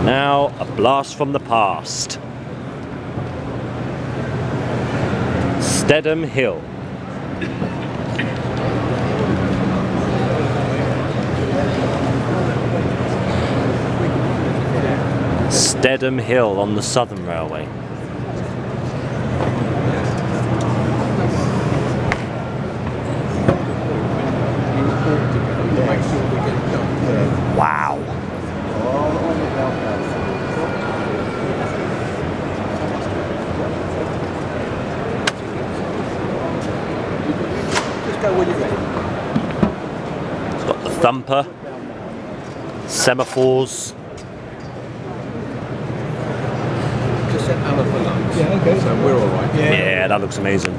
Now, a blast from the past. Stedham Hill. Stedham Hill on the Southern Railway. Wow. It's got the thumper, semaphores. Just set Anna for lunch. Yeah, okay. So we're all right. Yeah, that looks amazing.